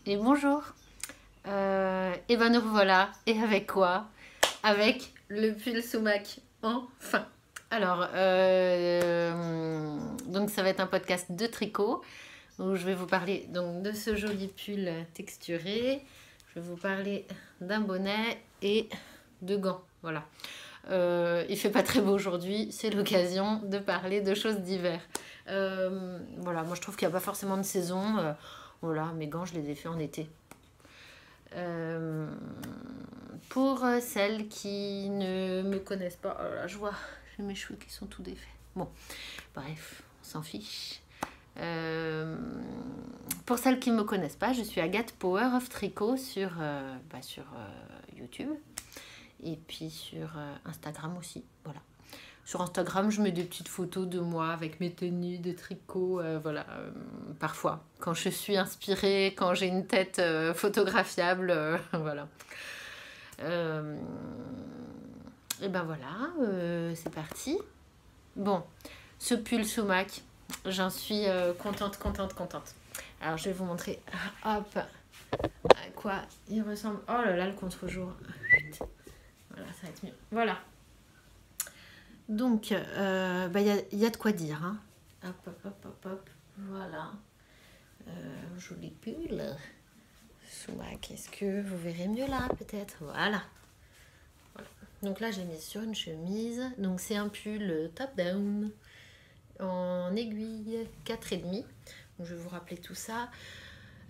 et bonjour. Et ben nous revoilà. Et avec quoi? Avec le pull Soumac. Enfin. Alors, donc ça va être un podcast de tricot où je vais vous parler donc de ce joli pull texturé. Je vais vous parler d'un bonnet et de gants. Voilà. Il fait pas très beau aujourd'hui, c'est l'occasion de parler de choses d'hiver. Voilà, moi je trouve qu'il n'y a pas forcément de saison. Voilà, mes gants je les ai faits en été. Pour celles qui ne me connaissent pas, oh là, je vois, j'ai mes cheveux qui sont tout défaits. Bon, bref, on s'en fiche. Pour celles qui ne me connaissent pas, je suis Agathe Power of Tricot sur YouTube et puis sur Instagram aussi. Voilà. Sur Instagram, je mets des petites photos de moi avec mes tenues de tricot, parfois. Quand je suis inspirée, quand j'ai une tête photographiable, voilà. Et ben voilà, c'est parti. Bon, ce pull Soumac, j'en suis contente. Alors, je vais vous montrer, hop, à quoi il ressemble. Oh là là, le contre-jour. Voilà, ça va être mieux. Voilà. Donc, y a de quoi dire. Hein. Hop. Voilà. Joli pull. Soumac, est-ce que vous verrez mieux là, peut-être? Voilà. Donc là, j'ai mis sur une chemise. Donc, c'est un pull top-down en aiguille 4,5. Donc, je vais vous rappeler tout ça.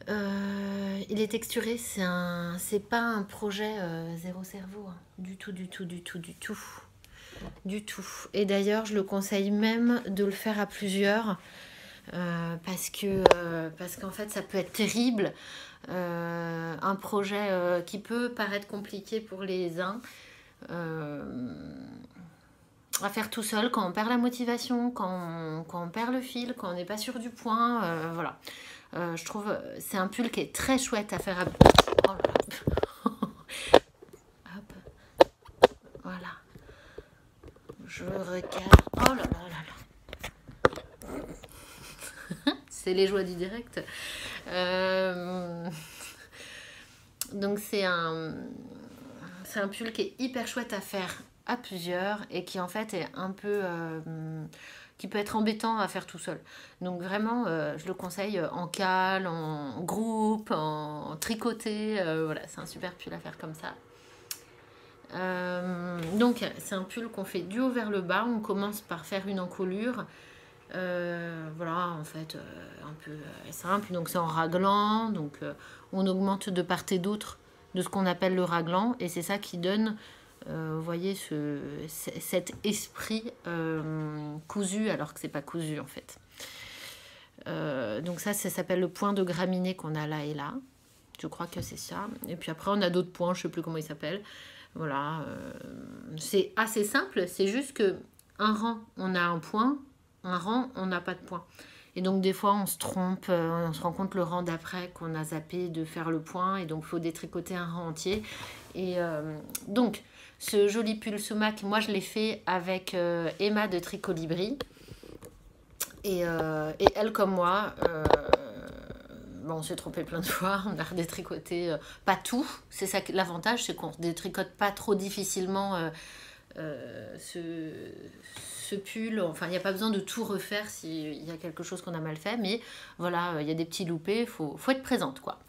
Il est texturé. C'est pas un projet zéro cerveau. Hein. Du tout. Et d'ailleurs, je le conseille même de le faire à plusieurs parce qu'en fait, ça peut être terrible. Un projet qui peut paraître compliqué pour les uns à faire tout seul quand on perd la motivation, quand on perd le fil, quand on n'est pas sûr du point. Voilà. Je trouve c'est un pull qui est très chouette à faire à... Oh là là. Hop. Voilà. Je regarde. Oh là là. C'est les joies du direct. Donc c'est un pull qui est hyper chouette à faire à plusieurs et qui en fait est un peu... qui peut être embêtant à faire tout seul. Donc vraiment, je le conseille en cale, en groupe, en tricoté. Voilà, c'est un super pull à faire comme ça. Donc c'est un pull qu'on fait du haut vers le bas. On commence par faire une encolure. Voilà, en fait, un peu simple. Donc c'est en raglan. Donc on augmente de part et d'autre de ce qu'on appelle le raglan. Et c'est ça qui donne, vous voyez, cet esprit cousu alors que c'est pas cousu en fait. Donc ça s'appelle le point de graminé qu'on a là et là. Je crois que c'est ça. Et puis après on a d'autres points, je sais plus comment ils s'appellent. Voilà, c'est assez simple, c'est juste que un rang, on a un point, un rang, on n'a pas de point. Et donc des fois, on se trompe, on se rend compte le rang d'après qu'on a zappé de faire le point, et donc il faut détricoter un rang entier. Et donc, ce joli pull Soumac, moi je l'ai fait avec Emma de Tricolibri. Et elle comme moi... Bon, on s'est trompé plein de fois, on a redétricoté pas tout. C'est ça l'avantage, c'est qu'on détricote pas trop difficilement ce pull. Enfin, il n'y a pas besoin de tout refaire s'il y a quelque chose qu'on a mal fait, mais voilà, il y a des petits loupés, faut être présente, quoi.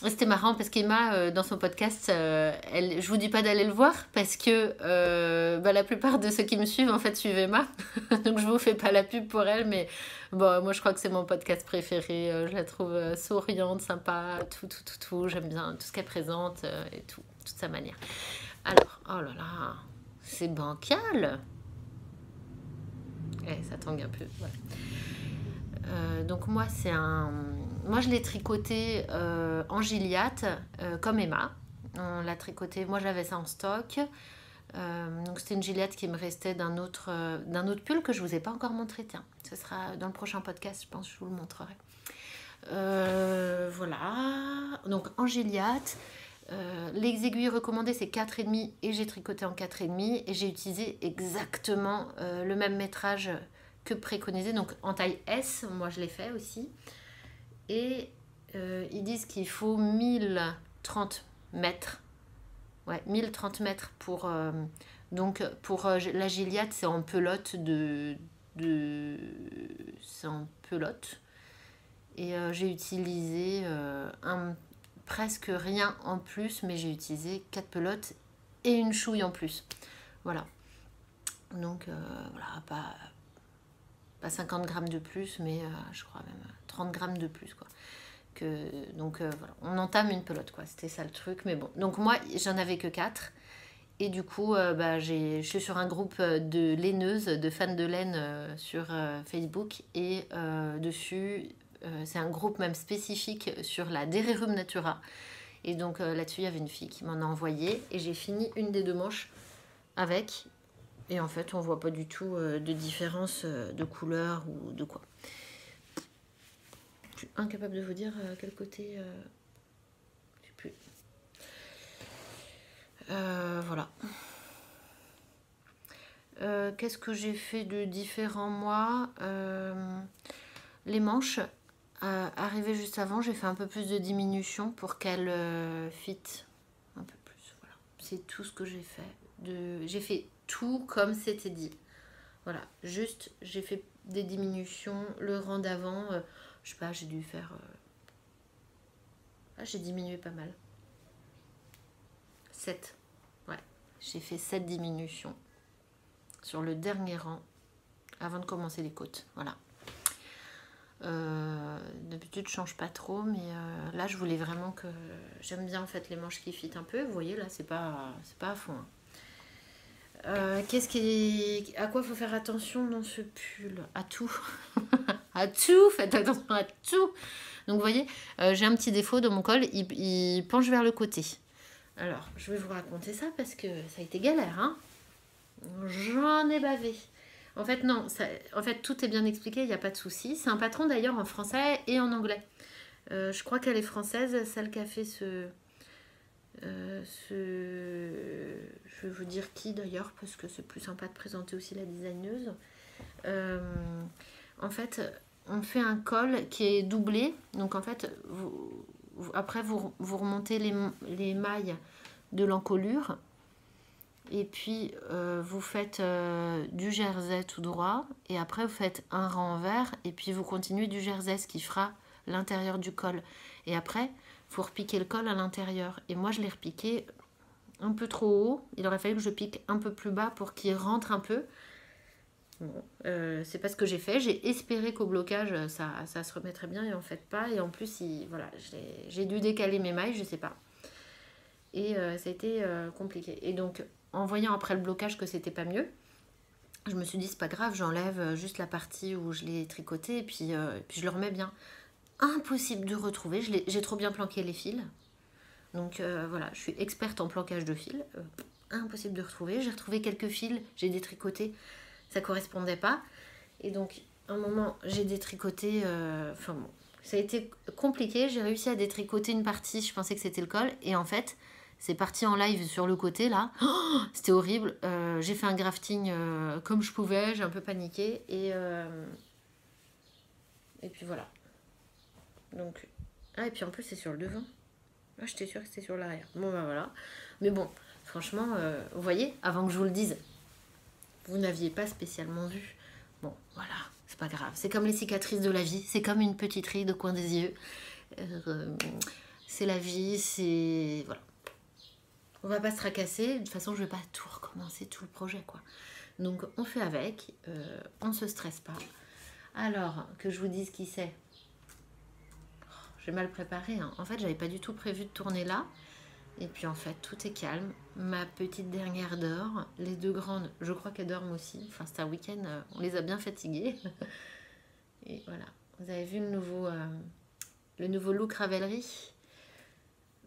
C'était marrant parce qu'Emma, dans son podcast, je vous dis pas d'aller le voir parce que la plupart de ceux qui me suivent, en fait, suivent Emma. Donc, je vous fais pas la pub pour elle, mais bon, moi, je crois que c'est mon podcast préféré. Je la trouve souriante, sympa, tout. J'aime bien tout ce qu'elle présente et toute sa manière. Alors, oh là là, c'est bancal. Ça tangue un peu, voilà. Donc moi je l'ai tricoté en Gilliatt comme Emma. On l'a tricoté, moi j'avais ça en stock. Donc c'était une Gilliatt qui me restait d'un autre pull que je vous ai pas encore montré. Tiens, ce sera dans le prochain podcast, je pense que je vous le montrerai. Voilà, donc en Gilliatt. Les aiguilles recommandées c'est 4,5 et j'ai tricoté en 4,5 et j'ai utilisé exactement le même métrage que préconisé, donc en taille S, moi je l'ai fait aussi. Et ils disent qu'il faut 1030 mètres. Ouais, 1030 mètres pour... donc pour la Gilliatt, c'est en pelote c'est en pelote. Et j'ai utilisé presque rien en plus, mais j'ai utilisé 4 pelotes et une chouille en plus. Voilà. Donc voilà, pas 50 grammes de plus, mais je crois même 30 grammes de plus, quoi. Donc voilà, on entame une pelote, quoi. C'était ça le truc, mais bon. Donc moi, j'en avais que 4. Et du coup, je suis sur un groupe de laineuses, de fans de laine sur Facebook. Et dessus, c'est un groupe même spécifique sur la Dererum Natura. Et donc là-dessus, il y avait une fille qui m'en a envoyé. Et j'ai fini une des 2 manches avec. Et en fait, on voit pas du tout de différence de couleur ou de quoi. Je suis incapable de vous dire quel côté... je sais plus. Voilà. Qu'est-ce que j'ai fait de différent, moi? Les manches, arrivées juste avant, j'ai fait un peu plus de diminution pour qu'elles fit un peu plus. Voilà. C'est tout ce que j'ai fait. J'ai fait tout comme c'était dit. Voilà, juste j'ai fait des diminutions. Le rang d'avant, je sais pas, j'ai dû faire... j'ai diminué pas mal. 7. Ouais, j'ai fait 7 diminutions sur le dernier rang avant de commencer les côtes. Voilà. D'habitude, je change pas trop, mais là, je voulais vraiment que... J'aime bien en fait les manches qui fit un peu. Vous voyez, là, c'est pas à fond. Hein. À quoi faut faire attention dans ce pull? À tout. À tout, faites attention à tout. Donc vous voyez, j'ai un petit défaut dans mon col, il penche vers le côté. Alors, je vais vous raconter ça parce que ça a été galère, hein. J'en ai bavé. En fait, non, en fait, tout est bien expliqué, il n'y a pas de souci. C'est un patron d'ailleurs en français et en anglais. Je crois qu'elle est française, celle qui a fait je vais vous dire qui d'ailleurs, parce que c'est plus sympa de présenter aussi la designeuse. En fait, on fait un col qui est doublé. Donc en fait, après vous remontez les mailles de l'encolure. Et puis vous faites du jersey tout droit. Et après vous faites un rang envers. Et puis vous continuez du jersey, ce qui fera l'intérieur du col. Et après, il faut repiquer le col à l'intérieur. Et moi, je l'ai repiqué un peu trop haut. Il aurait fallu que je pique un peu plus bas pour qu'il rentre un peu. Bon, c'est pas ce que j'ai fait. J'ai espéré qu'au blocage, ça se remettrait bien. Et en fait, pas. Et en plus, voilà, j'ai dû décaler mes mailles, je sais pas. Et ça a été compliqué. Et donc, en voyant après le blocage que c'était pas mieux, je me suis dit, c'est pas grave, j'enlève juste la partie où je l'ai tricoté. Et puis je le remets bien. Impossible de retrouver. J'ai trop bien planqué les fils. Donc voilà, je suis experte en planquage de fils. Impossible de retrouver. J'ai retrouvé quelques fils, j'ai détricoté. Ça correspondait pas. Et donc, à un moment, j'ai détricoté. Enfin bon, ça a été compliqué. J'ai réussi à détricoter une partie. Je pensais que c'était le col. Et en fait, c'est parti en live sur le côté là. Oh, c'était horrible. J'ai fait un grafting comme je pouvais. J'ai un peu paniqué. Et puis voilà. Donc, et puis en plus, c'est sur le devant. Ah, j'étais sûre que c'était sur l'arrière. Bon, ben voilà. Mais bon, franchement, vous voyez, avant que je vous le dise, vous n'aviez pas spécialement vu. Bon, voilà, c'est pas grave. C'est comme les cicatrices de la vie. C'est comme une petite ride au coin des yeux. C'est la vie, c'est... Voilà. On va pas se tracasser. De toute façon, je vais pas tout recommencer, tout le projet, quoi. Donc, on fait avec. On se stresse pas. Alors, que je vous dise qui c'est. J'ai mal préparé. Hein. En fait, j'avais pas du tout prévu de tourner là. Et puis en fait, tout est calme. Ma petite dernière dort. Les 2 grandes, je crois qu'elles dorment aussi. Enfin, c'est un week-end, on les a bien fatiguées. Et voilà. Vous avez vu le nouveau look Ravelry.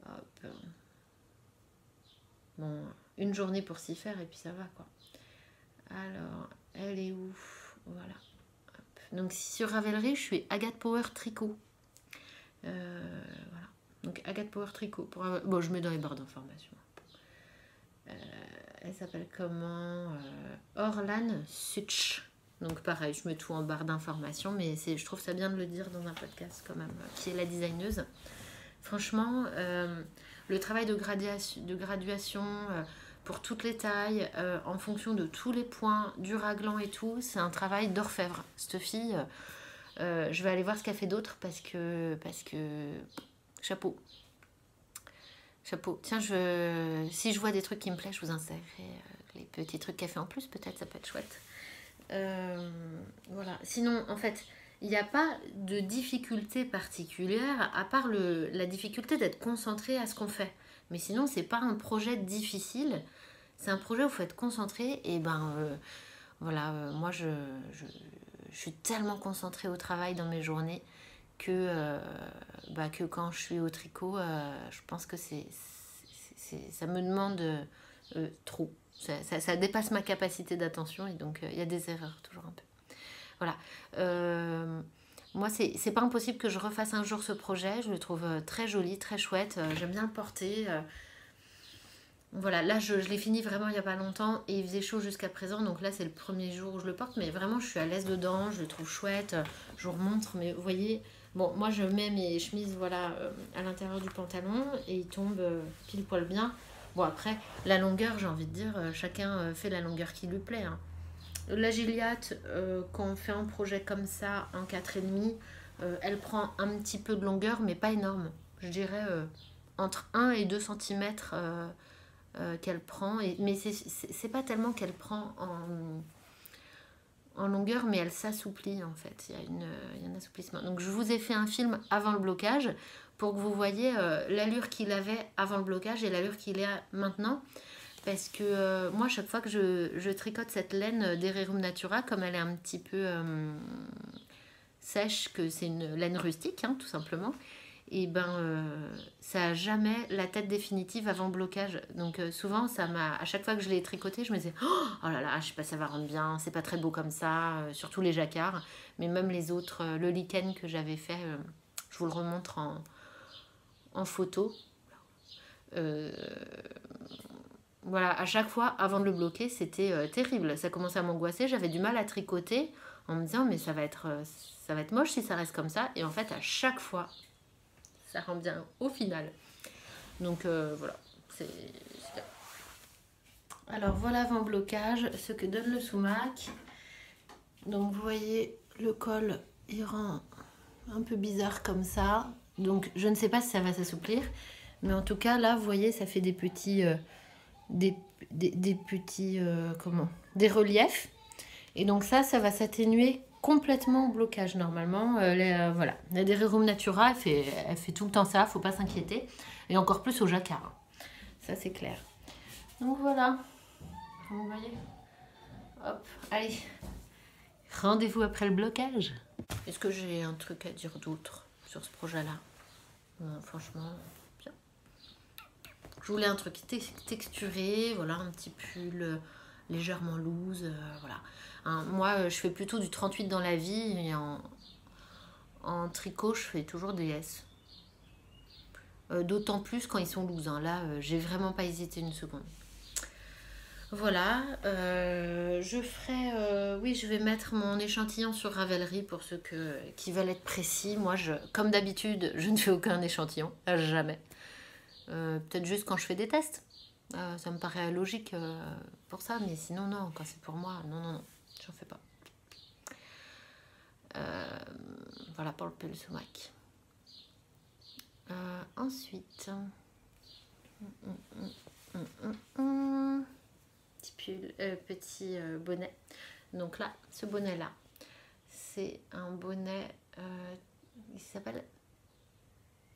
Hop. Bon, une journée pour s'y faire et puis ça va, quoi. Alors, elle est où? Voilà. Hop. Donc, sur Ravelry, je suis Agathe Power Tricot. Voilà. Donc Agathe Power Tricot. Bon, je mets dans les barres d'information. Elle s'appelle comment Orlan Such. Donc pareil, je mets tout en barre d'informations, mais je trouve ça bien de le dire dans un podcast quand même, qui est la designeuse. Franchement, le travail de graduation pour toutes les tailles, en fonction de tous les points, du raglan et tout, c'est un travail d'orfèvre. Cette fille, je vais aller voir ce qu'elle fait d'autre parce que chapeau. Chapeau. Tiens, si je vois des trucs qui me plaisent, je vous insérerai les petits trucs qu'elle fait en plus, peut-être ça peut être chouette. Voilà. Sinon, en fait, il n'y a pas de difficulté particulière à part la difficulté d'être concentré à ce qu'on fait. Mais sinon, c'est pas un projet difficile. C'est un projet où il faut être concentré. Et voilà, moi, je suis tellement concentrée au travail dans mes journées que quand je suis au tricot, je pense que ça me demande trop. Ça dépasse ma capacité d'attention et donc il y a des erreurs toujours un peu. Voilà. Moi, c'est pas impossible que je refasse un jour ce projet. Je le trouve très joli, très chouette. J'aime bien le porter. Voilà, là, je l'ai fini vraiment il n'y a pas longtemps et il faisait chaud jusqu'à présent. Donc là, c'est le premier jour où je le porte. Mais vraiment, je suis à l'aise dedans. Je le trouve chouette. Je vous remontre. Mais vous voyez, bon, moi, je mets mes chemises voilà, à l'intérieur du pantalon et il tombe pile poil bien. Bon, après, la longueur, j'ai envie de dire, chacun fait la longueur qui lui plaît. Hein. La Gilliatt, quand on fait un projet comme ça, en 4,5, elle prend un petit peu de longueur, mais pas énorme. Je dirais entre 1 et 2 cm qu'elle prend. Mais c'est pas tellement qu'elle prend en longueur, mais elle s'assouplit en fait. Il y a un assouplissement. Donc je vous ai fait un film avant le blocage pour que vous voyez l'allure qu'il avait avant le blocage et l'allure qu'il a maintenant. Parce que moi, chaque fois que je tricote cette laine d'Hererum Natura, comme elle est un petit peu sèche, que c'est une laine rustique, hein, tout simplement, et ça n'a jamais la tête définitive avant blocage. Donc souvent, à chaque fois que je l'ai tricoté, je me disais oh là là, je sais pas, ça va rendre bien, c'est pas très beau comme ça, surtout les jacquards, mais même les autres, le lichen que j'avais fait, je vous le remontre en photo. Voilà, à chaque fois, avant de le bloquer, c'était terrible. Ça commençait à m'angoisser, j'avais du mal à tricoter en me disant mais ça va être moche si ça reste comme ça. Et en fait, à chaque fois, ça rend bien au final. Donc voilà, c'est bien. Alors voilà avant blocage, ce que donne le sumac. Donc vous voyez, le col, il rend un peu bizarre comme ça. Donc je ne sais pas si ça va s'assouplir. Mais en tout cas, là, vous voyez, ça fait des petits... des petits des reliefs et donc ça va s'atténuer complètement au blocage normalement. Voilà, la Hererum Natura elle fait tout le temps ça, faut pas s'inquiéter, et encore plus au jacquard, ça c'est clair. Donc voilà, vous voyez, hop, allez, rendez-vous après le blocage. Est-ce que j'ai un truc à dire d'autre sur ce projet là? Non, franchement, bien. Je voulais un truc texturé, voilà, un petit pull légèrement loose, voilà. Hein, moi, je fais plutôt du 38 dans la vie, et en tricot, je fais toujours des S. D'autant plus quand ils sont loose. Hein. Là, j'ai vraiment pas hésité une seconde. Voilà, je vais mettre mon échantillon sur Ravelry pour ceux qui veulent être précis. Moi, comme d'habitude, je ne fais aucun échantillon, jamais. Peut-être juste quand je fais des tests. Ça me paraît logique pour ça, mais sinon, non, quand c'est pour moi, non, j'en fais pas. Voilà pour le pull sumac. Ensuite, petit bonnet. Donc là, ce bonnet-là, c'est un bonnet, il s'appelle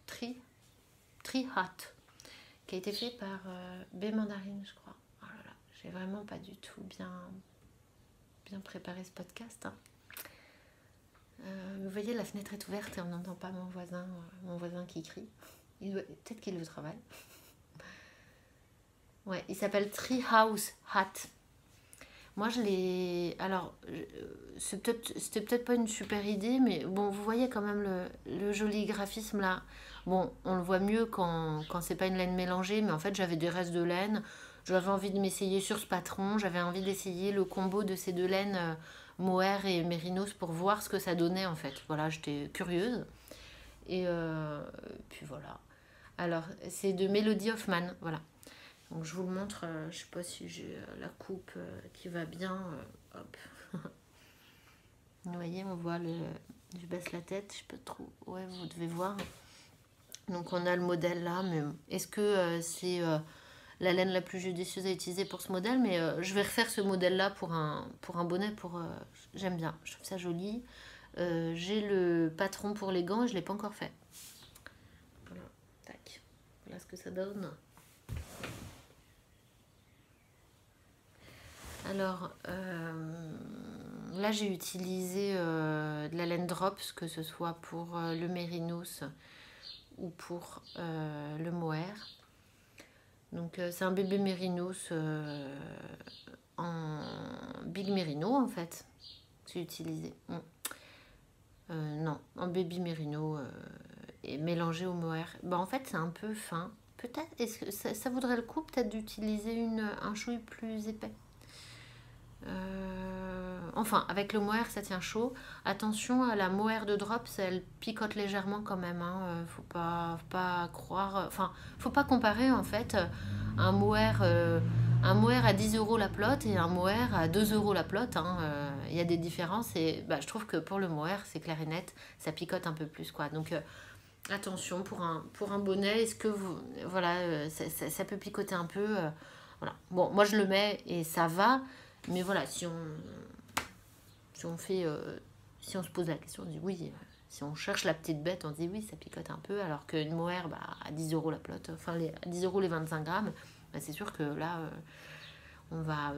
Tree Hat, qui a été fait par B Mandarine, je crois. Oh là là, j'ai vraiment pas du tout bien préparé ce podcast. Hein. Vous voyez, la fenêtre est ouverte et on n'entend pas mon voisin qui crie. Peut-être qu'il est au travail. Ouais, il s'appelle Treehouse Hat. Moi, je l'ai... Alors, c'était peut-être pas une super idée, mais bon, vous voyez quand même le joli graphisme là. Bon, on le voit mieux quand c'est pas une laine mélangée, mais en fait, j'avais des restes de laine. J'avais envie de m'essayer sur ce patron. J'avais envie d'essayer le combo de ces deux laines mohair et mérinos pour voir ce que ça donnait en fait. Voilà, j'étais curieuse. Et puis voilà. Alors, c'est de Melody Hoffman, voilà. Donc je vous le montre, je sais pas si j'ai la coupe qui va bien. Hop. Vous voyez, on voit le... Je baisse la tête, je peux trop... Ouais, vous devez voir. Donc on a le modèle là, mais est-ce que c'est la laine la plus judicieuse à utiliser pour ce modèle? Mais je vais refaire ce modèle là pour un bonnet, j'aime bien, je trouve ça joli. J'ai le patron pour les gants et je ne l'ai pas encore fait. Voilà, tac. Voilà ce que ça donne. Alors, là j'ai utilisé de la laine drops, que ce soit pour le mérinos ou pour le mohair. Donc c'est un bébé mérinos en big mérino en fait. J'ai utilisé. Non, en baby mérino et mélangé au mohair. Bah, en fait c'est un peu fin. Peut-être, est-ce que ça vaudrait le coup peut-être d'utiliser un chouï plus épais? Enfin, avec le mohair, ça tient chaud. Attention à la mohair de drops, elle picote légèrement quand même. Hein. Faut pas croire. Enfin, faut pas comparer en fait un mohair à 10 € la plotte et un mohair à 2 € la plotte. Hein. Il y a des différences et bah, je trouve que pour le mohair, c'est clair et net, ça picote un peu plus quoi. Donc attention pour un bonnet, est-ce que vous. Voilà, ça peut picoter un peu. Voilà. Bon, moi je le mets et ça va. Mais voilà, si on se pose la question, on dit oui. Si on cherche la petite bête, on dit oui, ça picote un peu. Alors qu'une mohair, bah, à 10 € la plotte, enfin à 10 € les 25 grammes, bah, c'est sûr que là, on va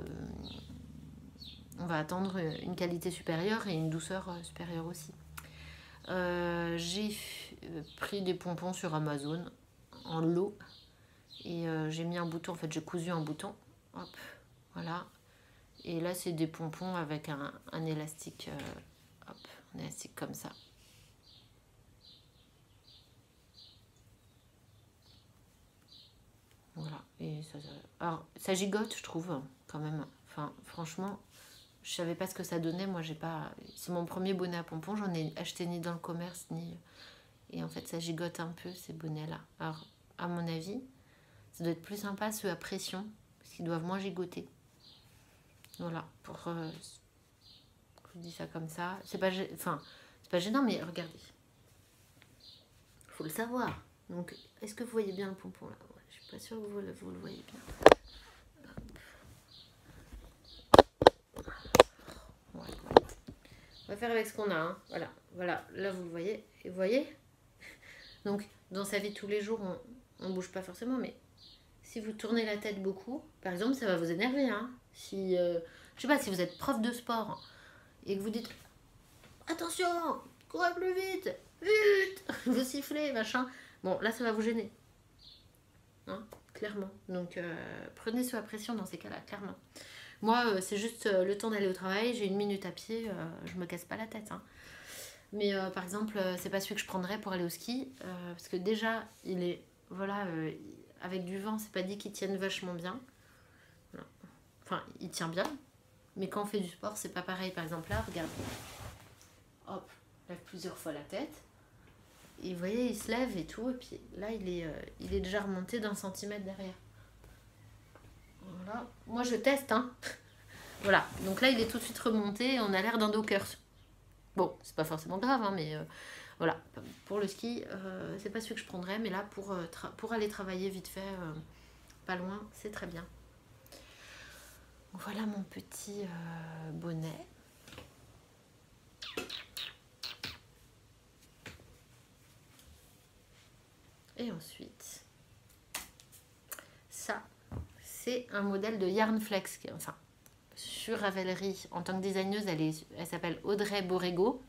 attendre une qualité supérieure et une douceur supérieure aussi. J'ai pris des pompons sur Amazon en lot et j'ai mis un bouton, en fait j'ai cousu un bouton. Hop, voilà. Et là, c'est des pompons avec un élastique, hop, un élastique comme ça. Voilà. Et alors, ça gigote, je trouve, quand même. Enfin, franchement, je savais pas ce que ça donnait. Moi, j'ai pas. C'est mon premier bonnet à pompons. J'en ai acheté ni dans le commerce, ni. Et en fait, ça gigote un peu, ces bonnets-là. Alors, à mon avis, ça doit être plus sympa ceux à pression, parce qu'ils doivent moins gigoter. Voilà, je vous dis ça comme ça. C'est pas gênant, mais regardez. Faut le savoir. Donc, est-ce que vous voyez bien le pompon là? Ouais, je suis pas sûre que vous le voyez bien. Ouais. On va faire avec ce qu'on a. Hein. Voilà. Là, vous le voyez. Et vous voyez? Donc, dans sa vie de tous les jours, on ne bouge pas forcément, mais si vous tournez la tête beaucoup, par exemple, ça va vous énerver. Hein. Si, je sais pas, si vous êtes prof de sport et que vous dites attention, courez plus vite, vous sifflez, machin. Bon, là, ça va vous gêner. Hein, clairement. Donc, prenez sous la pression dans ces cas-là, clairement. Moi, c'est juste le temps d'aller au travail, j'ai 1 minute à pied, je me casse pas la tête. Hein. Mais par exemple, c'est pas celui que je prendrais pour aller au ski, parce que déjà, il est, voilà, avec du vent, c'est pas dit qu'il tienne vachement bien. Voilà. Enfin, il tient bien, mais quand on fait du sport, c'est pas pareil. Par exemple, là, regardez. Hop, lève plusieurs fois la tête. Et vous voyez, il se lève et tout, et puis là, il est déjà remonté d'1 centimètre derrière. Voilà. Moi, je teste, hein. Voilà, donc là, il est tout de suite remonté, on a l'air d'un dockers. Bon, c'est pas forcément grave, hein, mais voilà. Pour le ski, c'est pas celui que je prendrais, mais là, pour aller travailler vite fait, pas loin, c'est très bien. Voilà mon petit bonnet. Et ensuite, ça, c'est un modèle de Yarnflex, enfin, sur Ravelry. En tant que designeuse, elle s'appelle Audrey Borrego.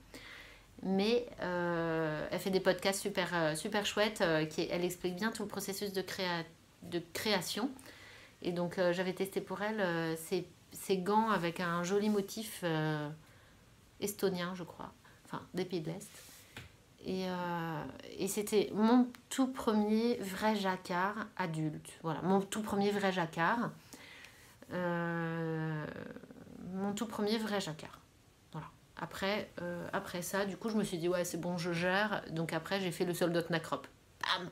Mais elle fait des podcasts super chouettes. Elle explique bien tout le processus de création. Et donc, j'avais testé pour elle ces gants avec un joli motif estonien, je crois. Enfin, des pays de l'Est. Et c'était mon tout premier vrai jacquard adulte. Voilà, mon tout premier vrai jacquard. après ça, du coup, je me suis dit, ouais, c'est bon, je gère. Donc après, j'ai fait le soldat Knackrop. Bam.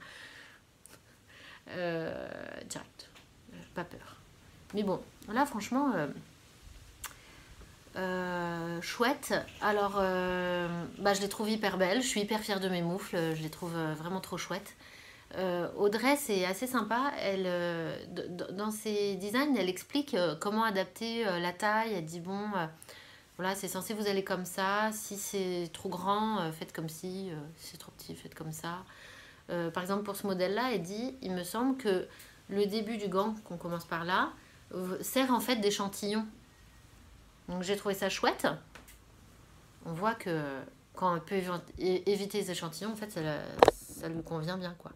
Direct. Pas peur. Mais bon, là, franchement, chouette. Alors, je les trouve hyper belles. Je suis hyper fière de mes moufles. Je les trouve vraiment trop chouettes. Audrey, c'est assez sympa. Dans ses designs, elle explique comment adapter la taille. Elle dit, bon, voilà, c'est censé vous aller comme ça. Si c'est trop grand, faites comme ci. Si c'est trop petit, faites comme ça. Par exemple, pour ce modèle-là, elle dit, il me semble que le début du gant, qu'on commence par là, sert en fait d'échantillon. Donc j'ai trouvé ça chouette. On voit que quand on peut éviter les échantillons, en fait, ça lui convient bien, quoi.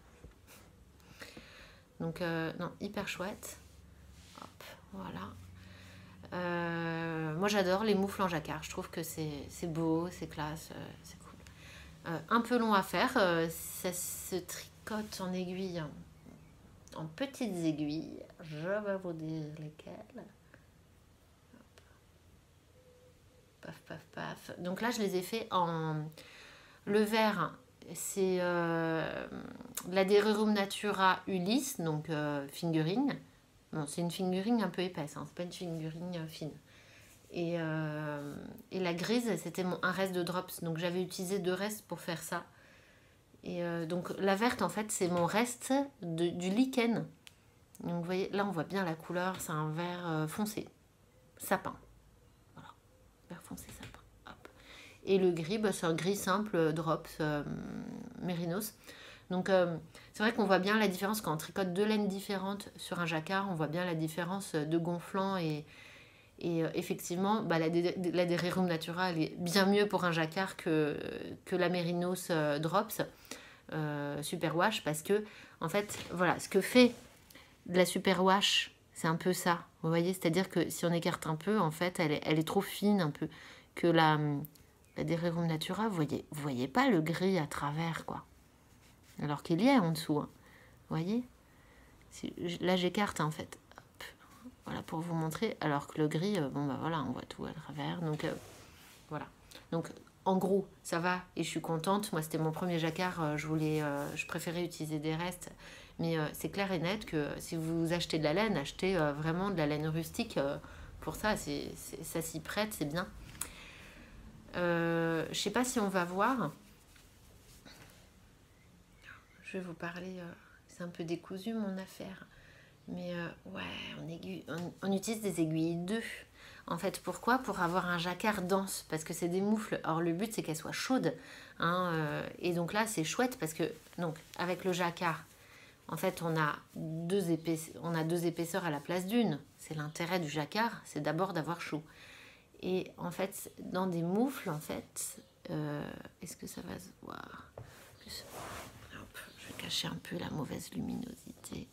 Donc, non, hyper chouette. Hop, voilà. Moi, j'adore les moufles en jacquard. Je trouve que c'est beau, c'est classe, c'est cool. Un peu long à faire. Ça se tricote en aiguille, en petites aiguilles. Je vais vous dire lesquelles. Paf, paf, paf. Donc là, je les ai fait en... Le vert, c'est la Dererum Natura Ulysse, donc fingering. Bon, c'est une fingering un peu épaisse, hein, c'est pas une fingering fine. Et la grise, c'était un reste de drops. Donc j'avais utilisé 2 restes pour faire ça. Et donc la verte, en fait, c'est mon reste du lichen. Donc vous voyez, là, on voit bien la couleur. C'est un vert foncé. Sapin. Voilà. Vert foncé, sapin. Hop. Et le gris, c'est un gris simple, drops, mérinos. Donc c'est vrai qu'on voit bien la différence quand on tricote 2 laines différentes sur un jacquard. On voit bien la différence de gonflant et effectivement, la Dererum Natura, elle est bien mieux pour un jacquard que la Mérinos Drops Superwash, parce que, en fait, voilà, ce que fait de la Superwash, c'est un peu ça. Vous voyez, c'est-à-dire que si on écarte un peu, en fait, elle est trop fine, un peu. Que la Dererum Natura, vous voyez pas le gris à travers, quoi. Alors qu'il y est en dessous, hein. Vous voyez? Là, j'écarte, en fait. Voilà, pour vous montrer, alors que le gris, voilà, on voit tout à travers. Donc, voilà. Donc, en gros, ça va et je suis contente. Moi, c'était mon premier jacquard. Je préférais utiliser des restes. Mais c'est clair et net que si vous achetez de la laine, achetez vraiment de la laine rustique. Pour ça, ça s'y prête, c'est bien. Je sais pas si on va voir. Je vais vous parler. C'est un peu décousu, mon affaire. Mais ouais, on utilise des aiguilles 2. En fait, pourquoi? Pour avoir un jacquard dense, parce que c'est des moufles. Or, le but, c'est qu'elles soient chaudes. Hein, et donc là, c'est chouette parce que, donc, avec le jacquard, en fait, on a deux épaisseurs à la place d'une. C'est l'intérêt du jacquard, c'est d'abord d'avoir chaud. Et en fait, dans des moufles, en fait, est-ce que ça va se voir? Hop, je vais cacher un peu la mauvaise luminosité.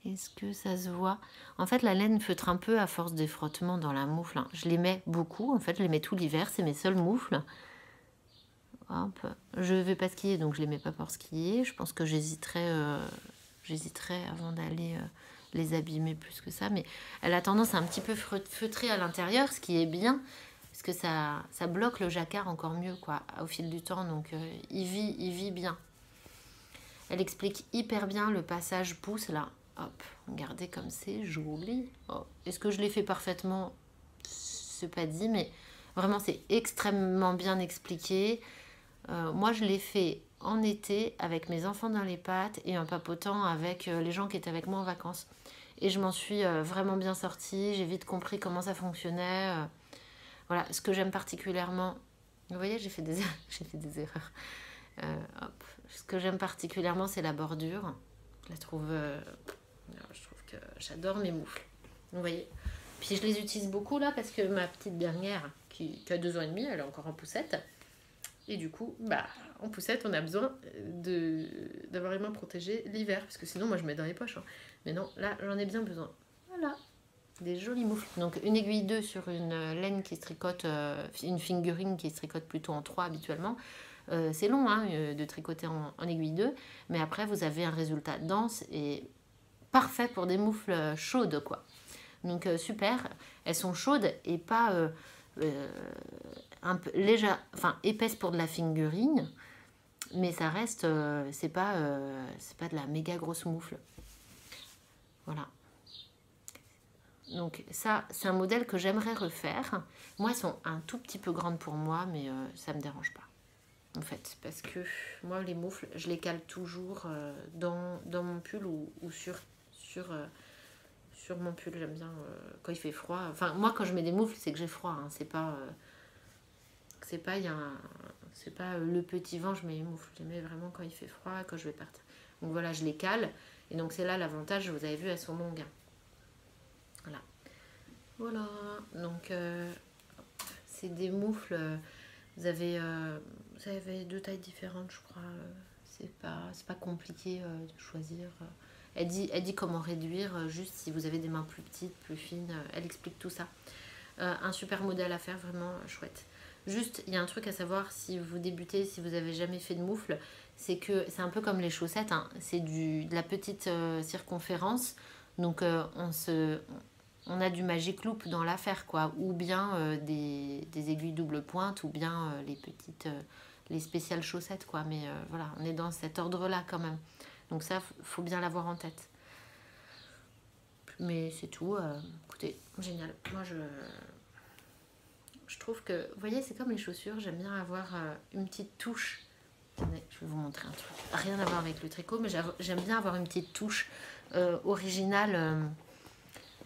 Est-ce que ça se voit? En fait, la laine feutre un peu à force des frottements dans la moufle. Je les mets beaucoup. En fait, je les mets tout l'hiver. C'est mes seules moufles. Hop. Je vais pas skier, donc je les mets pas pour skier. Je pense que j'hésiterais avant d'aller les abîmer plus que ça. Mais elle a tendance à un petit peu feutrer à l'intérieur, ce qui est bien. Parce que ça bloque le jacquard encore mieux, quoi, au fil du temps. Donc, il vit bien. Elle explique hyper bien le passage pouce, là. Hop, regardez comme c'est joli. Oh. Est-ce que je l'ai fait parfaitement? C'est pas dit, mais vraiment c'est extrêmement bien expliqué. Moi je l'ai fait en été avec mes enfants dans les pattes et en papotant avec les gens qui étaient avec moi en vacances. Et je m'en suis vraiment bien sortie. J'ai vite compris comment ça fonctionnait. Voilà, ce que j'aime particulièrement. Vous voyez, j'ai fait des erreurs. Hop. Ce que j'aime particulièrement, c'est la bordure. Je la trouve... je trouve que j'adore mes moufles. Vous voyez. Puis je les utilise beaucoup là parce que ma petite dernière qui a 2 ans et demi, elle est encore en poussette. Et du coup, en poussette, on a besoin d'avoir les mains protégées l'hiver. Parce que sinon, moi, je mets dans les poches. Hein. Mais non, là, j'en ai bien besoin. Voilà. Des jolis moufles. Donc, une aiguille 2 sur une laine qui se tricote, une fingering qui se tricote plutôt en 3 habituellement. C'est long hein, de tricoter en aiguille 2. Mais après, vous avez un résultat dense et parfait pour des moufles chaudes, quoi. Donc super, elles sont chaudes et pas un peu légère, enfin épaisse pour de la fingering, mais ça reste, c'est pas de la méga grosse moufle. Voilà. Donc ça, c'est un modèle que j'aimerais refaire. Moi, elles sont un tout petit peu grandes pour moi, mais ça me dérange pas. En fait, parce que moi, les moufles, je les cale toujours dans mon pull ou sur mon pull. J'aime bien quand il fait froid. Enfin, moi, quand je mets des moufles, c'est que j'ai froid. Hein. C'est pas, c'est pas le petit vent, je mets les moufles. Je les mets vraiment quand il fait froid, quand je vais partir. Donc voilà, je les cale. Et donc c'est là l'avantage, vous avez vu, elles sont longues. Voilà. Voilà. Donc c'est des moufles. Vous avez deux tailles différentes, je crois. C'est pas compliqué de choisir. Elle dit comment réduire, juste si vous avez des mains plus petites, plus fines. Elle explique tout ça. Un super modèle à faire, vraiment chouette. Juste, il y a un truc à savoir si vous débutez, si vous avez jamais fait de moufle, c'est que c'est un peu comme les chaussettes, hein, c'est de la petite circonférence. Donc on a du magic loop dans l'affaire, quoi, ou bien des aiguilles double pointe, ou bien les spéciales chaussettes, quoi. Mais voilà, on est dans cet ordre-là quand même. Donc ça, faut bien l'avoir en tête. Mais c'est tout. Écoutez, génial. Moi, je trouve que, vous voyez, c'est comme les chaussures. J'aime bien avoir une petite touche. Attendez, je vais vous montrer un truc. Rien à voir avec le tricot, mais j'aime bien avoir une petite touche originale.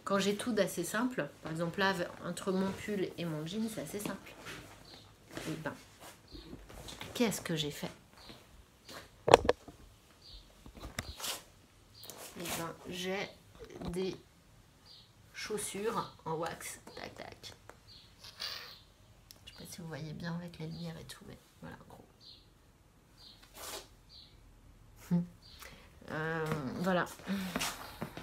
Quand j'ai tout d'assez simple, par exemple là, entre mon pull et mon jean, c'est assez simple. Et ben, qu'est-ce que j'ai fait? Et ben, j'ai des chaussures en wax. Tac, tac. Je sais pas si vous voyez bien avec la lumière et tout, mais voilà, gros. Voilà.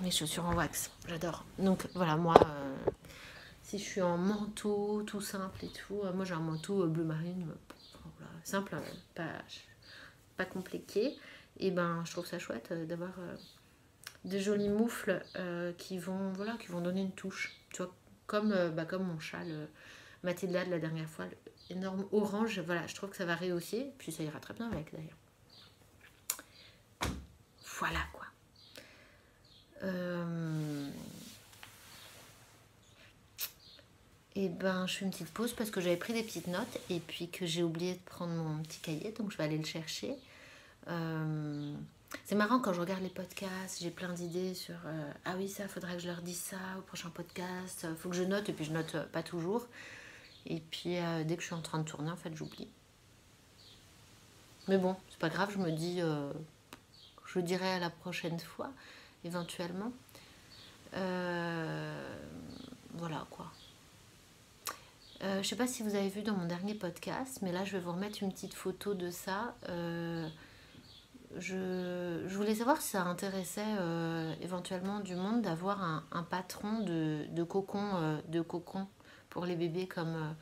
Mes chaussures en wax, j'adore. Donc voilà, moi, si je suis en manteau tout simple et tout, moi j'ai un manteau bleu marine, voilà, simple, pas compliqué. Et ben je trouve ça chouette d'avoir des jolis moufles qui vont donner une touche. Tu vois, comme mon châle Mathilda de la dernière fois, énorme orange, voilà, je trouve que ça va rehausser, puis ça ira très bien avec d'ailleurs. Voilà quoi. Et ben je fais une petite pause parce que j'avais pris des petites notes et puis que j'ai oublié de prendre mon petit cahier, donc je vais aller le chercher. C'est marrant quand je regarde les podcasts, j'ai plein d'idées sur ah oui, ça faudra que je leur dise ça au prochain podcast, faut que je note, et puis je note pas toujours. Et puis dès que je suis en train de tourner, en fait, j'oublie. Mais bon, c'est pas grave, je me dis je dirai à la prochaine fois, éventuellement. Voilà quoi. Je sais pas si vous avez vu dans mon dernier podcast, mais là je vais vous remettre une petite photo de ça. Je voulais savoir si ça intéressait éventuellement du monde d'avoir un patron de cocon pour les bébés comme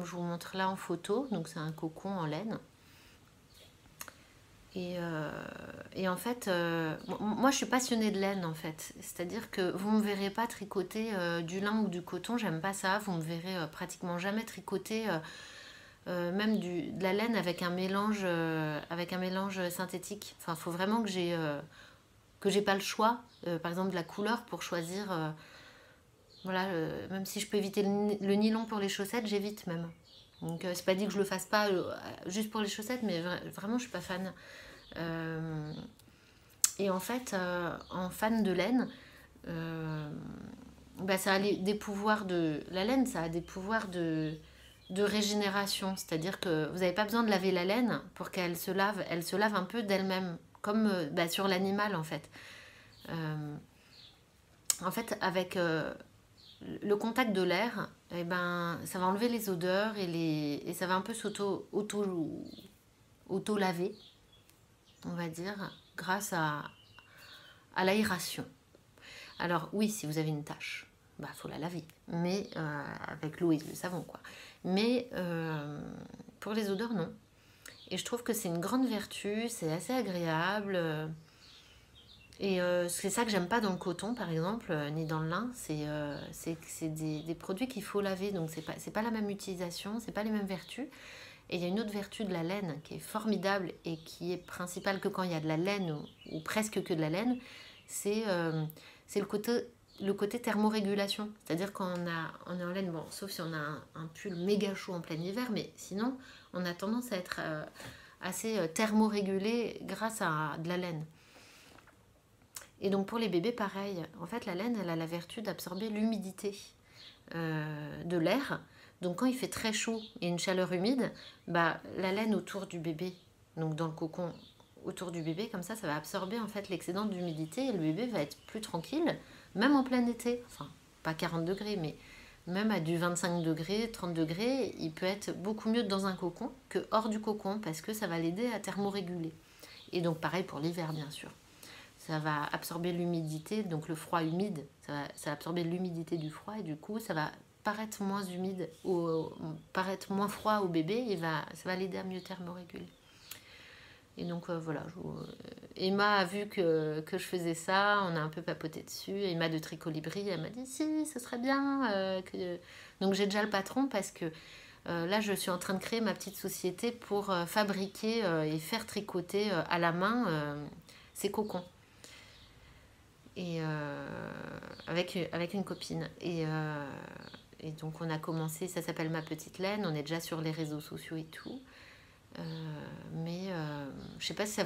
je vous montre là en photo. Donc c'est un cocon en laine. Et en fait, moi je suis passionnée de laine en fait. C'est-à-dire que vous ne me verrez pas tricoter du lin ou du coton, j'aime pas ça. Vous me verrez pratiquement jamais tricoter même de la laine avec un mélange synthétique. Enfin, il faut vraiment que j'ai pas le choix, par exemple de la couleur pour choisir. Voilà, même si je peux éviter le nylon pour les chaussettes, j'évite même. Donc c'est pas dit que je le fasse pas juste pour les chaussettes, mais vraiment je suis pas fan. Et en fait, en fan de laine, ça a des pouvoirs de... La laine, ça a des pouvoirs de régénération. C'est-à-dire que vous n'avez pas besoin de laver la laine pour qu'elle se lave. Elle se lave un peu d'elle-même, comme sur l'animal en fait. En fait, avec le contact de l'air, ça va enlever les odeurs et ça va un peu auto-laver, on va dire, grâce à l'aération. Alors oui, si vous avez une tache, faut la laver, mais avec l'eau et le savon, quoi. Mais pour les odeurs, non. Et je trouve que c'est une grande vertu, c'est assez agréable. Et c'est ça que j'aime pas dans le coton, par exemple, ni dans le lin, c'est que c'est des produits qu'il faut laver, donc c'est pas la même utilisation, c'est pas les mêmes vertus. Et il y a une autre vertu de la laine qui est formidable et qui est principale que quand il y a de la laine ou presque que de la laine, c'est c'est le côté thermorégulation. C'est-à-dire quand on est en laine, bon, sauf si on a un pull méga chaud en plein hiver, mais sinon, on a tendance à être assez thermorégulé grâce à de la laine. Et donc pour les bébés, pareil. En fait, la laine, elle a la vertu d'absorber l'humidité de l'air. Donc quand il fait très chaud et une chaleur humide, bah, la laine autour du bébé, donc dans le cocon autour du bébé, comme ça va absorber en fait l'excédent d'humidité et le bébé va être plus tranquille, même en plein été. Enfin, pas 40 degrés, mais même à du 25 degrés, 30 degrés, il peut être beaucoup mieux dans un cocon que hors du cocon parce que ça va l'aider à thermoréguler. Et donc pareil pour l'hiver, bien sûr. Ça va absorber l'humidité, donc le froid humide, ça va absorber l'humidité du froid et du coup ça va paraître moins humide ou paraître moins froid au bébé et ça va l'aider à mieux thermoréguler. Et donc voilà, Emma a vu que je faisais ça, on a un peu papoté dessus. Emma de Tricolibri, elle m'a dit si, ce serait bien. Donc j'ai déjà le patron parce que là je suis en train de créer ma petite société pour fabriquer et faire tricoter à la main ces cocons. Et avec une copine. Et donc on a commencé, ça s'appelle Ma Petite Laine, on est déjà sur les réseaux sociaux et tout. Mais je sais pas si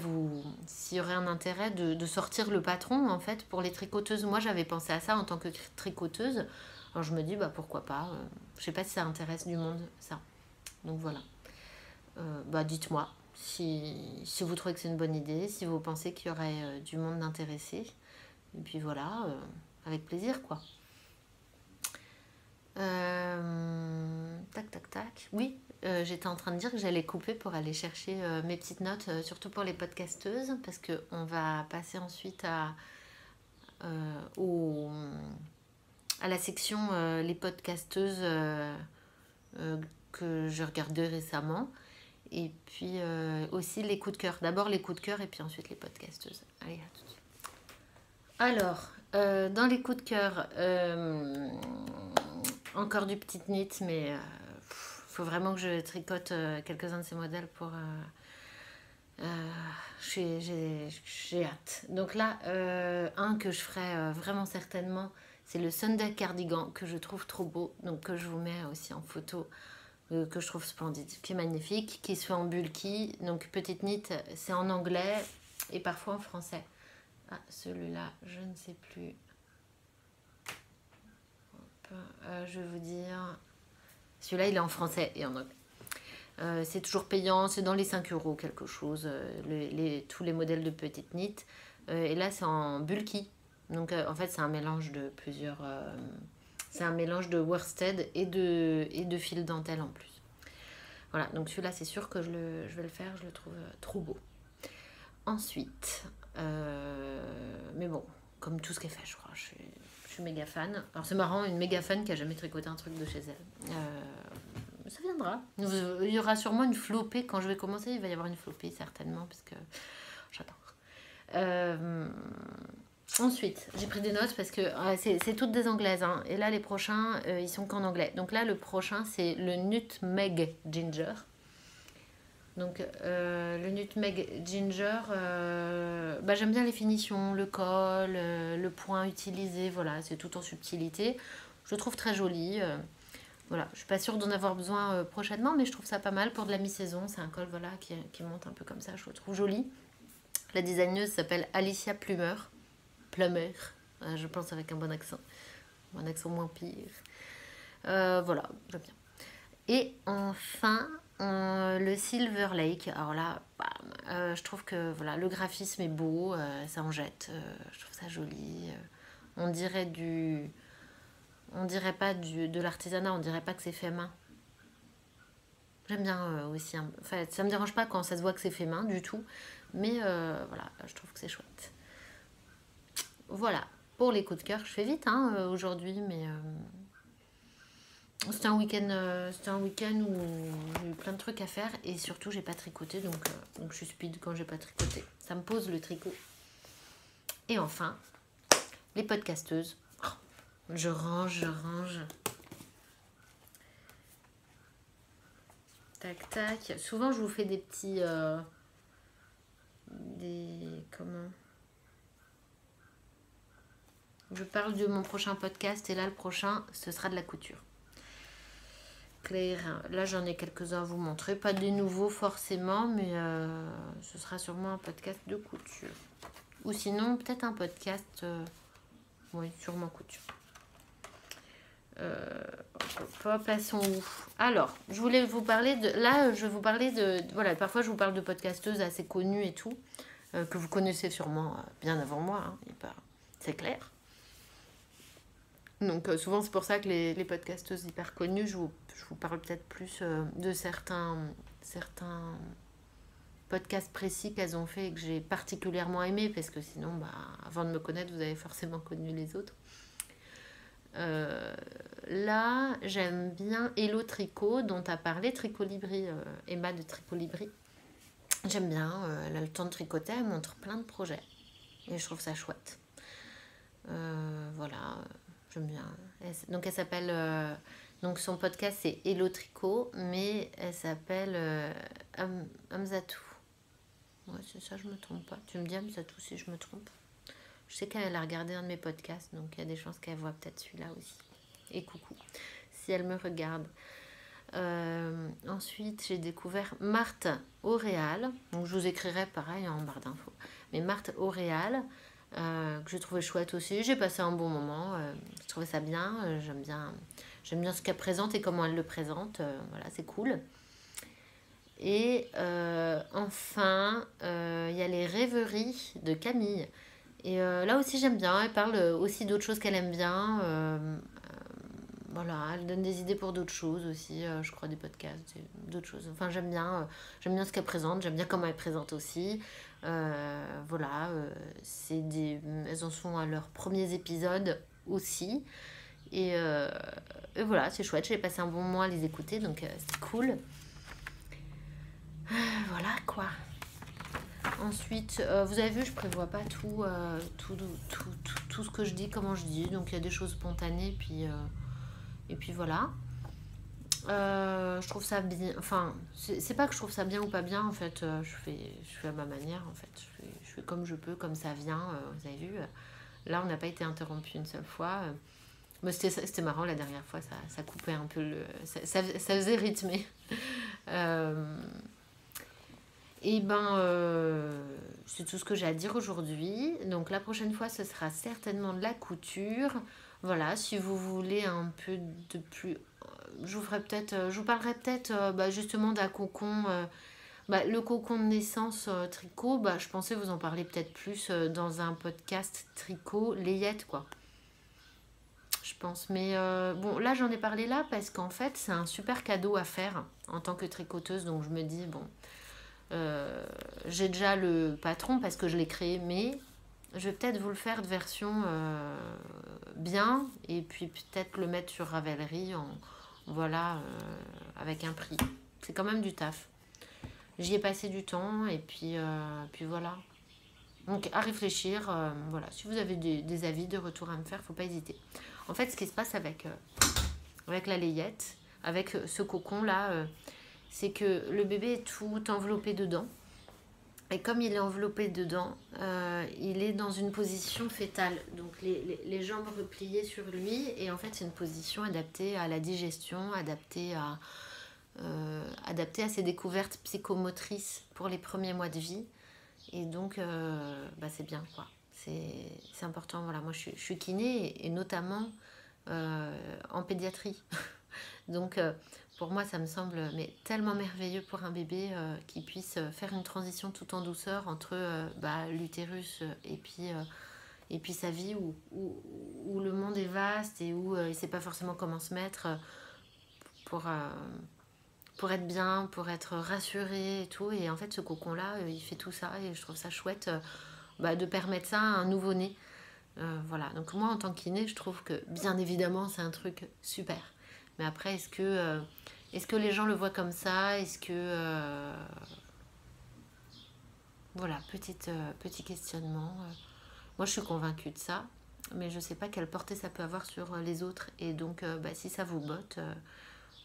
s'il y aurait un intérêt de sortir le patron en fait pour les tricoteuses. Moi j'avais pensé à ça en tant que tricoteuse. Alors je me dis bah pourquoi pas. Je sais pas si ça intéresse du monde ça. Donc voilà. Bah dites-moi si vous trouvez que c'est une bonne idée, si vous pensez qu'il y aurait du monde d'intéressé. Et puis voilà, avec plaisir quoi. Tac tac tac. Oui, j'étais en train de dire que j'allais couper pour aller chercher mes petites notes, surtout pour les podcasteuses, parce qu'on va passer ensuite à la section les podcasteuses que je regardais récemment. Et puis aussi les coups de cœur. D'abord les coups de cœur et puis ensuite les podcasteuses. Allez, à tout de suite. Alors, dans les coups de cœur, encore du petit knit, mais faut vraiment que je tricote quelques-uns de ces modèles pour... j'ai hâte. Donc là, un que je ferai vraiment certainement, c'est le Sunday Cardigan que je trouve trop beau, donc que je vous mets aussi en photo, que je trouve splendide, qui est magnifique, qui se fait en bulky. Donc petite knit, c'est en anglais et parfois en français. Ah, celui-là, je ne sais plus. Je vais vous dire. Celui-là, il est en français et en anglais. C'est toujours payant, c'est dans les 5 euros quelque chose, tous les modèles de petite knit. Et là, c'est en bulky. Donc, en fait, c'est un mélange de plusieurs. C'est un mélange de worsted et de fil dentelle en plus. Voilà, donc celui-là, c'est sûr que je vais le faire, je le trouve trop beau. Ensuite, mais bon, comme tout ce qu'elle fait, je crois, je suis méga fan. Alors c'est marrant, une méga fan qui a jamais tricoté un truc de chez elle. Ça viendra. Il y aura sûrement une flopée quand je vais commencer. Il va y avoir une flopée certainement parce que j'adore. Ensuite, j'ai pris des notes parce que c'est toutes des anglaises. Hein. Et là, les prochains, ils sont qu'en anglais. Donc là, le prochain, c'est le Nutmeg Ginger. Donc le Nutmeg Ginger, j'aime bien les finitions, le col, le point utilisé, voilà, c'est tout en subtilité. Je le trouve très joli. Voilà, je suis pas sûre d'en avoir besoin prochainement, mais je trouve ça pas mal pour de la mi-saison. C'est un col voilà, qui monte un peu comme ça, je le trouve joli. La designeuse s'appelle Alicia Plummer. Plummer, je pense avec un bon accent moins pire. Voilà, j'aime bien. Et enfin, le Silver Lake. Alors là, je trouve que voilà, le graphisme est beau, ça en jette. Je trouve ça joli. On dirait pas de l'artisanat, on dirait pas que c'est fait main. J'aime bien aussi. Enfin, ça me dérange pas quand ça se voit que c'est fait main du tout. Mais voilà, je trouve que c'est chouette. Voilà, pour les coups de cœur, je fais vite aujourd'hui, mais... C'était un week-end où j'ai eu plein de trucs à faire et surtout j'ai pas tricoté donc je suis speed quand j'ai pas tricoté. Ça me pose le tricot. Et enfin, les podcasteuses. Oh, je range. Tac, tac. Souvent, je vous fais des petits... comment... Je parle de mon prochain podcast et là, le prochain, ce sera de la couture. Claire, là, j'en ai quelques-uns à vous montrer. Pas des nouveaux forcément, mais ce sera sûrement un podcast de couture. Ou sinon, peut-être un podcast... oui, sûrement couture. Passons où? Alors, je voulais vous parler de... Là, je vais vous parler de... Voilà, parfois, je vous parle de podcasteuses assez connues et tout, que vous connaissez sûrement bien avant moi, hein, c'est clair. Donc, souvent, c'est pour ça que les podcasteuses hyper connues, je vous parle peut-être plus de certains podcasts précis qu'elles ont fait et que j'ai particulièrement aimé, parce que sinon, avant de me connaître, vous avez forcément connu les autres. Là, j'aime bien Hello Tricot, dont a parlé Tricolibri, Emma de Tricolibri. J'aime bien, elle a le temps de tricoter, elle montre plein de projets. Et je trouve ça chouette. Voilà, j'aime bien. Donc elle s'appelle... donc son podcast c'est Hello Tricot, mais elle s'appelle Hamzatou. Ouais, c'est ça, je me trompe pas. Tu me dis Hamzatou si je me trompe. Je sais qu'elle a regardé un de mes podcasts, donc il y a des chances qu'elle voit peut-être celui-là aussi. Et coucou, si elle me regarde. Ensuite, j'ai découvert Marthe Auréal. Donc, je vous écrirai pareil en barre d'infos. Mais Marthe Auréal, que j'ai trouvé chouette aussi. J'ai passé un bon moment. Je trouvais ça bien. J'aime bien ce qu'elle présente et comment elle le présente. Voilà, c'est cool. Et enfin, il y a les rêveries de Camille. Et là aussi j'aime bien, elle parle aussi d'autres choses qu'elle aime bien. Voilà, elle donne des idées pour d'autres choses aussi, je crois des podcasts, d'autres choses. Enfin j'aime bien ce qu'elle présente, j'aime bien comment elle présente aussi. Voilà, elles en sont à leurs premiers épisodes aussi. Et voilà, c'est chouette, j'ai passé un bon moment à les écouter, donc c'est cool. Voilà quoi. Ensuite, vous avez vu, je prévois pas tout ce que je dis, comment je dis. Donc, il y a des choses spontanées, et puis voilà. Je trouve ça bien. Enfin, c'est pas que je trouve ça bien ou pas bien, en fait. Je fais à ma manière, en fait. Je fais comme je peux, comme ça vient. Vous avez vu, là, on n'a pas été interrompu une seule fois. Mais c'était marrant, la dernière fois, ça coupait un peu ça faisait rythmer. Et c'est tout ce que j'ai à dire aujourd'hui. Donc la prochaine fois, ce sera certainement de la couture. Voilà, si vous voulez un peu de plus... je vous parlerai peut-être justement d'un cocon. Le cocon de naissance tricot, je pensais vous en parler peut-être plus dans un podcast tricot layette, quoi. Je pense. Mais bon, là, j'en ai parlé là parce qu'en fait, c'est un super cadeau à faire en tant que tricoteuse. Donc je me dis, bon... j'ai déjà le patron parce que je l'ai créé, mais je vais peut-être vous le faire de version bien et puis peut-être le mettre sur Ravelry avec un prix. C'est quand même du taf. J'y ai passé du temps et puis voilà. Donc à réfléchir, voilà. Si vous avez des avis de retour à me faire, faut pas hésiter. En fait, ce qui se passe avec la layette, avec ce cocon là. C'est que le bébé est tout enveloppé dedans. Et comme il est enveloppé dedans, il est dans une position fétale. Donc les jambes repliées sur lui. Et en fait, c'est une position adaptée à la digestion, adaptée à ses découvertes psychomotrices pour les premiers mois de vie. Et donc, c'est bien, quoi. C'est important. Voilà, moi, je suis kiné et notamment en pédiatrie. Donc... pour moi, ça me semble tellement merveilleux pour un bébé qui puisse faire une transition tout en douceur entre l'utérus et puis sa vie où le monde est vaste et où il ne sait pas forcément comment se mettre pour être bien, pour être rassuré et tout. Et en fait, ce cocon-là, il fait tout ça et je trouve ça chouette de permettre ça à un nouveau-né. Voilà, donc moi, en tant que kiné, je trouve que, bien évidemment, c'est un truc super. Mais après, est-ce que les gens le voient comme ça? Est-ce que... voilà, petit questionnement. Moi, je suis convaincue de ça, mais je ne sais pas quelle portée ça peut avoir sur les autres. Et donc, si ça vous botte,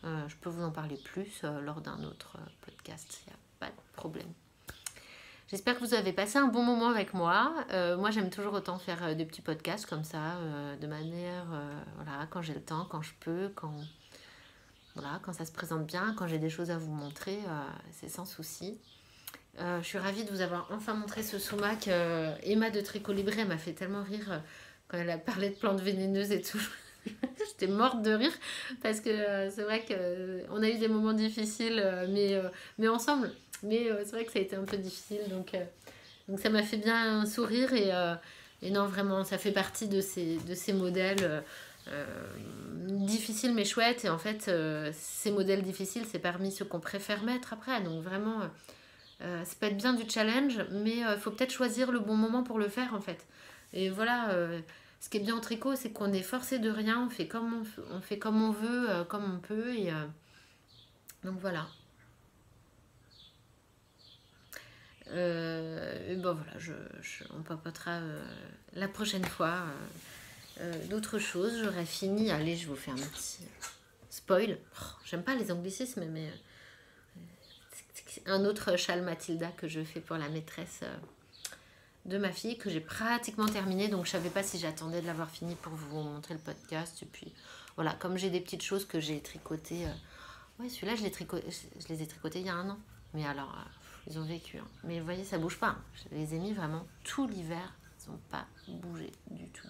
je peux vous en parler plus lors d'un autre podcast. Il n'y a pas de problème. J'espère que vous avez passé un bon moment avec moi. Moi, j'aime toujours autant faire des petits podcasts comme ça, de manière, voilà, quand j'ai le temps, quand je peux, voilà, quand ça se présente bien, quand j'ai des choses à vous montrer, c'est sans souci. Je suis ravie de vous avoir enfin montré ce sumac. Emma de Tricolibri, elle m'a fait tellement rire quand elle a parlé de plantes vénéneuses et tout. J'étais morte de rire parce que c'est vrai qu'on a eu des moments difficiles, mais ensemble. Mais c'est vrai que ça a été un peu difficile, donc ça m'a fait bien sourire et non, vraiment, ça fait partie de ces modèles difficiles mais chouettes. Et en fait, ces modèles difficiles, c'est parmi ceux qu'on préfère mettre après. Donc vraiment, ça peut être bien du challenge, mais il faut peut-être choisir le bon moment pour le faire en fait. Et voilà, ce qui est bien au tricot, c'est qu'on est forcé de rien, on fait comme on veut, comme on peut. Et donc voilà. Et bon voilà, on papotera la prochaine fois d'autres choses. J'aurai fini. Allez, je vous fais un petit spoil. Oh, j'aime pas les anglicismes, mais un autre châle Mathilda que je fais pour la maîtresse de ma fille, que j'ai pratiquement terminé. Donc je savais pas si j'attendais de l'avoir fini pour vous montrer le podcast. Et puis voilà, comme j'ai des petites choses que j'ai tricotées. Ouais, celui-là, je les ai tricotés il y a un an. Mais alors, ils ont vécu. Hein. Mais vous voyez, ça bouge pas. Hein. Je les ai mis vraiment tout l'hiver. Ils n'ont pas bougé du tout.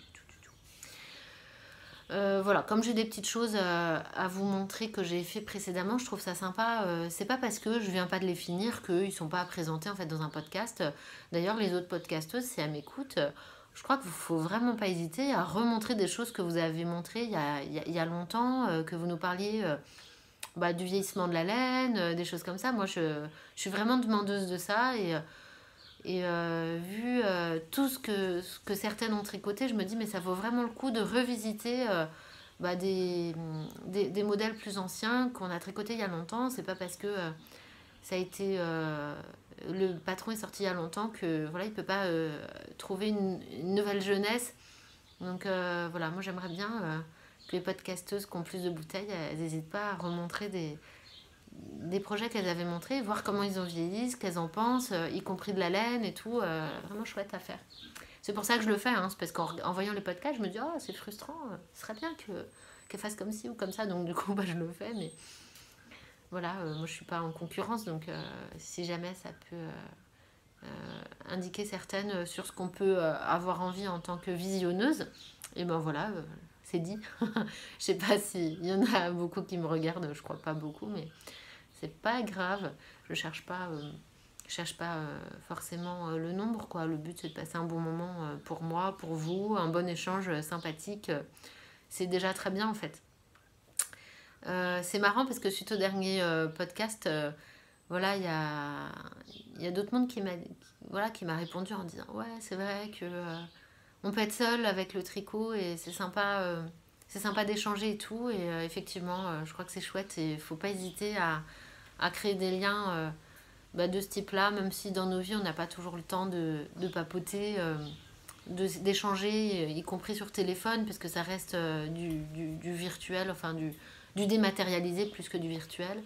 Voilà, comme j'ai des petites choses à vous montrer que j'ai fait précédemment, je trouve ça sympa. C'est pas parce que je viens pas de les finir qu'ils sont pas présentés en fait dans un podcast. D'ailleurs, les autres podcasteuses, si elles m'écoutent, je crois qu'il faut vraiment pas hésiter à remontrer des choses que vous avez montrées il y a longtemps, que vous nous parliez du vieillissement de la laine, des choses comme ça. Moi, je suis vraiment demandeuse de ça et vu tout ce que certaines ont tricoté, je me dis mais ça vaut vraiment le coup de revisiter des modèles plus anciens qu'on a tricotés il y a longtemps. C'est pas parce que ça a été le patron est sorti il y a longtemps que voilà il peut pas trouver une nouvelle jeunesse. Donc voilà, moi j'aimerais bien que les podcasteuses qui ont plus de bouteilles, elles n'hésitent pas à remontrer des projets qu'elles avaient montrés, voir comment ils ont vieilli, ce qu'elles en pensent, y compris de la laine et tout. Vraiment chouette à faire. C'est pour ça que je le fais, hein, c'est parce qu'en voyant les podcasts, je me dis, oh, c'est frustrant, ce serait bien qu'elle fasse comme ci ou comme ça. Donc du coup, je le fais, mais voilà, moi je suis pas en concurrence, donc si jamais ça peut indiquer certaines sur ce qu'on peut avoir envie en tant que visionneuse, et ben voilà, c'est dit. Je sais pas s'il y en a beaucoup qui me regardent, je crois pas beaucoup, mais c'est pas grave. Je cherche pas forcément le nombre, quoi. Le but c'est de passer un bon moment pour moi, pour vous, un bon échange sympathique. C'est déjà très bien en fait. C'est marrant parce que suite au dernier podcast, voilà, il y a d'autres mondes qui m'a répondu en disant ouais, c'est vrai que on peut être seul avec le tricot et c'est sympa d'échanger et tout. Et effectivement, je crois que c'est chouette et il faut pas hésiter à créer des liens de ce type-là, même si dans nos vies on n'a pas toujours le temps de papoter, d'échanger, y compris sur téléphone, parce que ça reste du virtuel, enfin du dématérialisé plus que du virtuel.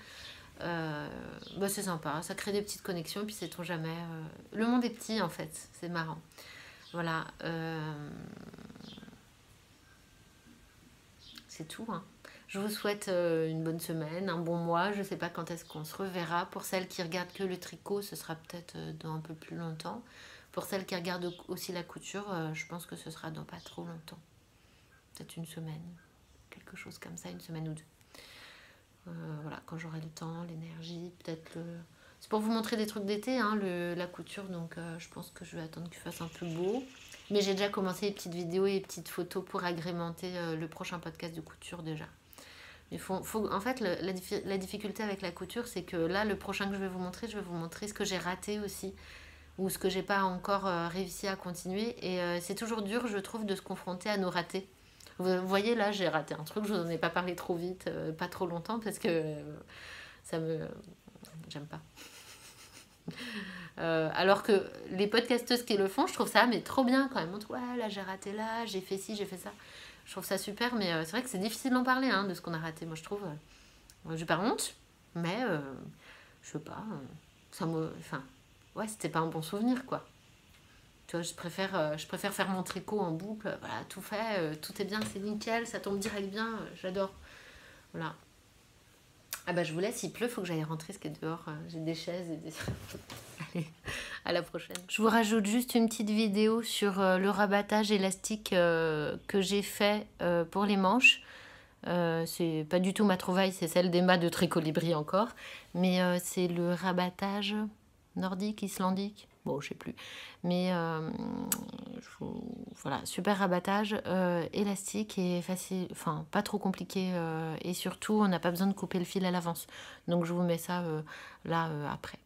C'est sympa, ça crée des petites connexions, puis c'est trop jamais. Le monde est petit en fait, c'est marrant. Voilà, c'est tout. Hein. Je vous souhaite une bonne semaine, un bon mois. Je ne sais pas quand est-ce qu'on se reverra. Pour celles qui regardent que le tricot, ce sera peut-être dans un peu plus longtemps. Pour celles qui regardent aussi la couture, je pense que ce sera dans pas trop longtemps. Peut-être une semaine, quelque chose comme ça, une semaine ou deux. Voilà, quand j'aurai le temps, l'énergie, peut-être C'est pour vous montrer des trucs d'été, hein, la couture, donc je pense que je vais attendre qu'il fasse un peu beau. Mais j'ai déjà commencé les petites vidéos et les petites photos pour agrémenter le prochain podcast de couture déjà. Mais en fait, la difficulté avec la couture, c'est que là, le prochain que je vais vous montrer ce que j'ai raté aussi, ou ce que j'ai pas encore réussi à continuer. Et c'est toujours dur, je trouve, de se confronter à nos ratés. Vous voyez, là, j'ai raté un truc, je vous en ai pas parlé trop vite, pas trop longtemps, parce que ça me... J'aime pas. Alors que les podcasteuses qui le font, je trouve ça mais trop bien quand même. On trouve, ouais, là j'ai raté là, j'ai fait ci, j'ai fait ça. Je trouve ça super, mais c'est vrai que c'est difficile d'en parler hein, de ce qu'on a raté. Moi je trouve, j'ai pas honte, mais je sais pas, ça me, enfin, ouais, c'était pas un bon souvenir quoi. Tu vois, je préfère faire mon tricot en boucle, voilà, tout fait, tout est bien, c'est nickel, ça tombe direct bien, j'adore. Voilà. Ah bah je vous laisse, il pleut, faut que j'aille rentrer ce qui est dehors. J'ai des chaises et des... Allez, à la prochaine. Je vous rajoute juste une petite vidéo sur le rabattage élastique que j'ai fait pour les manches. C'est pas du tout ma trouvaille, c'est celle d'Emma de Tricolibri encore. Mais c'est le rabattage nordique, islandique. Bon, je sais plus. Mais voilà, super rabattage, élastique et facile, enfin pas trop compliqué. Et surtout, on n'a pas besoin de couper le fil à l'avance. Donc je vous mets ça là après.